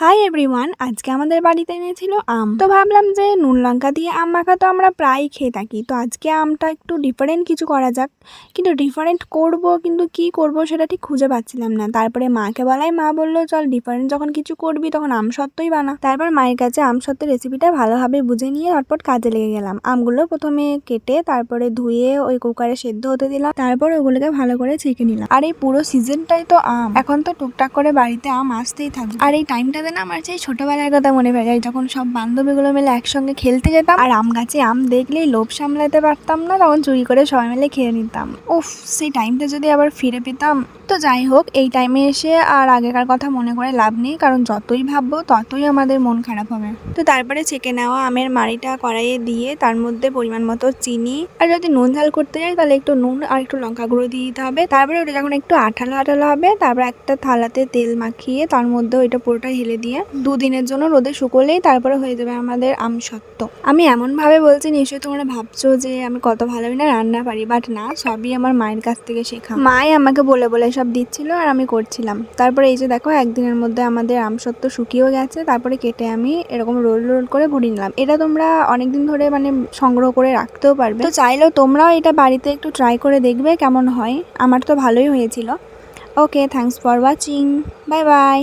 Hi everyone, আজকে আমাদের বাড়িতে এনেছিল আম। তো ভাবলাম যে নুন লঙ্কা দিয়ে আম মাখা তো আমরা প্রায় খেয়ে থাকি, তো আজকে আমটা একটু ডিফারেন্ট কিছু করা যাক। কিন্তু ডিফারেন্ট করব, কিন্তু কি করব সেটা ঠিক খুঁজে পাচ্ছিলাম না। তারপরে মাকে বলাই, মা বললো চল ডিফারেন্ট যখন কিছু করবি তখন আম সত্ত্বই বানা। তারপর মায়ের কাছে আম সত্ত্বের রেসিপিটা ভালোভাবে বুঝে নিয়ে ঝটপট কাজে লেগে গেলাম। আমগুলো প্রথমে কেটে তারপরে ধুয়ে ওই কুকারে সেদ্ধ হতে দিলাম, তারপর ওগুলোকে ভালো করে ছেঁকে নিলাম। আর এই পুরো সিজনটাই তো আম, এখন তো টুকটাক করে বাড়িতে আম আসতেই থাকবে। আর এই টাইমটা না আমার সেই ছোটবেলার কথা মনে পড়ে যায়, যখন সব বান্ধবীগুলো মিলে একসঙ্গে খেলতে যেতাম আর আম গাছে আম দেখলেই লোভ সামলাতে পারতাম না, তখন চুরি করে সবাই মিলে খেয়ে নিতাম। উফ, সেই টাইমটা যদি আবার ফিরে পেতাম। তো যাই হোক, এই টাইমে এসে আর আগেকার কথা মনে করে লাভ নেই, কারণ যতই ভাববো ততই আমাদের মন খারাপ হবে। তো তারপরে ছেঁকে নেওয়া আমের মাড়িটা কড়াইয়ে দিয়ে তার মধ্যে পরিমাণ মতো চিনি, আর যদি নুন ঝাল করতে যাই তাহলে একটু নুন আর একটু লঙ্কা গুঁড়ো দিয়ে দিতে হবে। তারপরে ওটা যখন একটু আঠালো আঠালো হবে, তারপরে একটা থালাতে তেল মাখিয়ে তার মধ্যে ওইটা পুরোটা ঢেলে দিয়ে দুদিনের জন্য রোদে শুকোলেই তারপরে হয়ে যাবে আমাদের আমসত্ত্ব। আমি এমন ভাবে বলছি, নিশ্চয়ই তোমরা ভাবছো যে আমি কত ভালো না রান্না পারি, বাট না, সবই আমার মায়ের কাছ থেকে শেখা। মাই আমাকে বলে বলে সব দিচ্ছিল আর আমি করছিলাম। তারপরে এই যে দেখো, একদিনের মধ্যে আমাদের আমসত্ত্ব শুকিয়েও গেছে। তারপরে কেটে আমি এরকম রোল রোল করে ভরিয়ে নিলাম। এটা তোমরা অনেকদিন ধরে সংগ্রহ করে রাখতেও পারবে। তো চাইলেও তোমরাও এটা বাড়িতে একটু ট্রাই করে দেখবে কেমন হয়। আমার তো ভালোই হয়েছিল। Okay, thanks for watching, bye by.